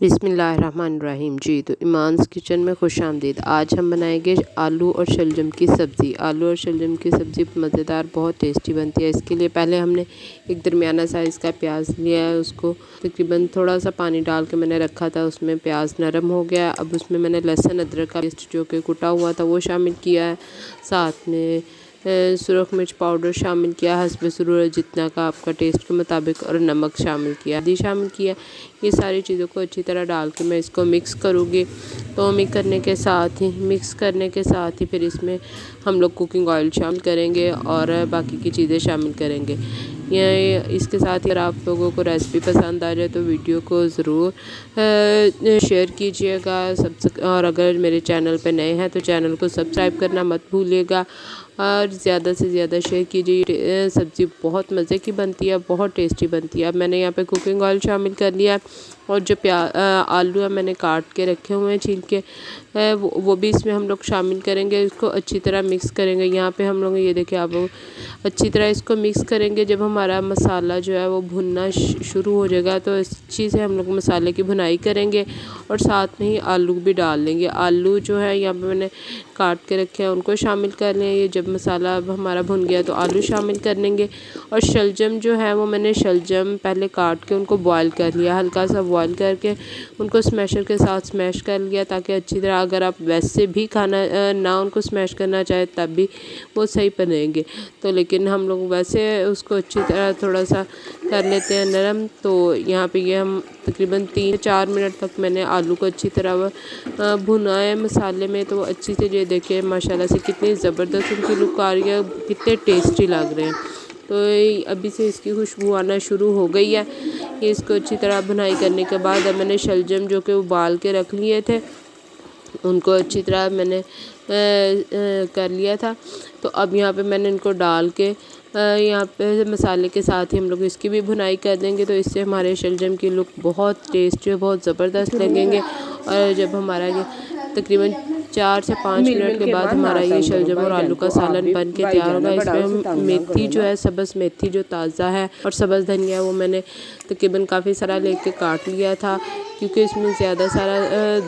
बिस्मिल्लाहिर्रहमानिर्रहीम। जी तो ईमान्स किचन में खुश आमदीद। आज हम बनाएंगे आलू और शलजम की सब्ज़ी। आलू और शलजम की सब्ज़ी मज़ेदार बहुत टेस्टी बनती है। इसके लिए पहले हमने एक दरमियाना साइज़ का प्याज लिया है, उसको तकरीबन थोड़ा सा पानी डाल के मैंने रखा था, उसमें प्याज नरम हो गया। अब उसमें मैंने लहसुन अदरक का पेस्ट जो कि कुटा हुआ था वो शामिल किया है, साथ में सुरख मिर्च पाउडर शामिल किया हस्ब ज़रूरत, जितना का आपका टेस्ट के मुताबिक, और नमक शामिल किया, हल्दी शामिल किया। ये सारी चीज़ों को अच्छी तरह डाल के मैं इसको मिक्स करूँगी। तो मिक्स करने के साथ ही फिर इसमें हम लोग कुकिंग ऑयल शामिल करेंगे और बाकी की चीज़ें शामिल करेंगे। ये इसके साथ ही अगर आप लोगों को रेसिपी पसंद आ जाए तो वीडियो को ज़रूर शेयर कीजिएगा। और अगर मेरे चैनल पे नए हैं तो चैनल को सब्सक्राइब करना मत भूलिएगा और ज़्यादा से ज़्यादा शेयर कीजिए। सब्ज़ी बहुत मज़े की बनती है, बहुत टेस्टी बनती है। अब मैंने यहाँ पे कुकिंग ऑयल शामिल कर लिया है और जो आलू है मैंने काट के रखे हुए हैं छील के, वो भी इसमें हम लोग शामिल करेंगे। इसको अच्छी तरह मिक्स करेंगे। यहाँ पे हम लोग ये देखिए आप अच्छी तरह इसको मिक्स करेंगे। जब हमारा मसाला जो है वो भुनना शुरू हो जाएगा तो अच्छी से हम लोग मसाले की भुनाई करेंगे और साथ में ही आलू भी डाल लेंगे। आलू जो है यहाँ पे मैंने काट के रखे हैं उनको शामिल कर लें। ये जब मसाला अब हमारा भुन गया तो आलू शामिल कर लेंगे। और शलजम जो है वो मैंने शलजम पहले काट के उनको बॉयल कर लिया, हल्का सा बॉयल करके उनको स्मैशर के साथ स्मैश कर लिया, ताकि अच्छी तरह, अगर आप वैसे भी खाना ना उनको स्मैश करना चाहे तब भी वो सही बनेंगे। तो लेकिन हम लोग वैसे उसको अच्छी तरह थोड़ा सा कर लेते हैं नरम। तो यहाँ पे ये हम तकरीबन 3 से 4 मिनट तक मैंने आलू को अच्छी तरह भुना है मसाले में। तो अच्छी से ये देखिए माशाल्लाह से कितनी ज़बरदस्त उनकी लुक आ रही है, कितने टेस्टी लग रहे हैं। तो अभी से इसकी खुशबू आना शुरू हो गई है। ये इसको अच्छी तरह भुनाई करने के बाद अब मैंने शलजम जो कि उबाल के रख लिए थे उनको अच्छी तरह मैंने कर लिया था। तो अब यहाँ पे मैंने इनको डाल के यहाँ पे मसाले के साथ ही हम लोग इसकी भी भुनाई कर देंगे। तो इससे हमारे शलजम की लुक बहुत टेस्टी और बहुत ज़बरदस्त लगेंगे। और जब हमारा ये तकरीबन 4 से 5 मिनट के बाद हमारा ये शलजम और आलू का सालन बन के तैयार होगा। इसमें मेथी जो है, सब्ज़ मेथी जो ताज़ा है, और सब्ज़ धनिया वो मैंने तकरीबन काफ़ी सारा लेके काट लिया था, क्योंकि इसमें ज़्यादा सारा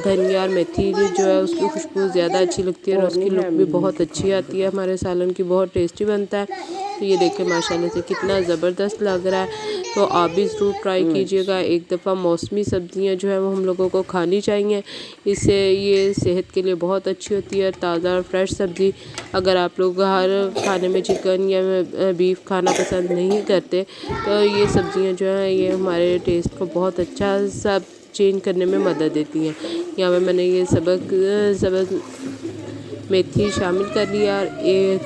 धनिया और मेथी जो है उसकी खुशबू ज़्यादा अच्छी लगती है और उसकी लुक भी बहुत अच्छी आती है, हमारे सालन की बहुत टेस्टी बनता है। तो ये देखें माशाल्लाह से कितना ज़बरदस्त लग रहा है। तो आप भी ज़रूर ट्राई कीजिएगा। एक दफ़ा मौसमी सब्ज़ियाँ जो है वो हम लोगों को खानी चाहिए, इससे ये सेहत के लिए बहुत अच्छी होती है। ताज़ा और फ्रेश सब्ज़ी, अगर आप लोग हर खाने में चिकन या बीफ खाना पसंद नहीं करते तो ये सब्ज़ियाँ जो हैं ये हमारे टेस्ट को बहुत अच्छा सब चेंज करने में मदद देती हैं। यहाँ पे मैंने ये सब्ज़ मेथी शामिल कर लिया और ये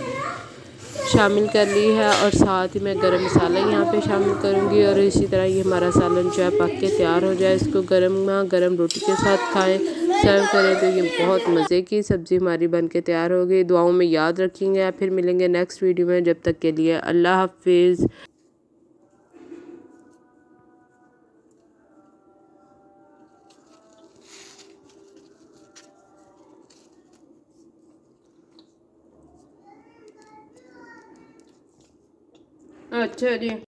शामिल कर ली है, और साथ ही मैं गरम मसाला यहाँ पे शामिल करूँगी। और इसी तरह ये हमारा सालन जो है पक के तैयार हो जाए, इसको गरम रोटी के साथ खाएं, सर्व करें तो ये बहुत मज़े की सब्ज़ी हमारी बन के तैयार हो गई। दुआओं में याद रखेंगे। फिर मिलेंगे नेक्स्ट वीडियो में, जब तक के लिए अल्लाह हाफिज़। अच्छा जी।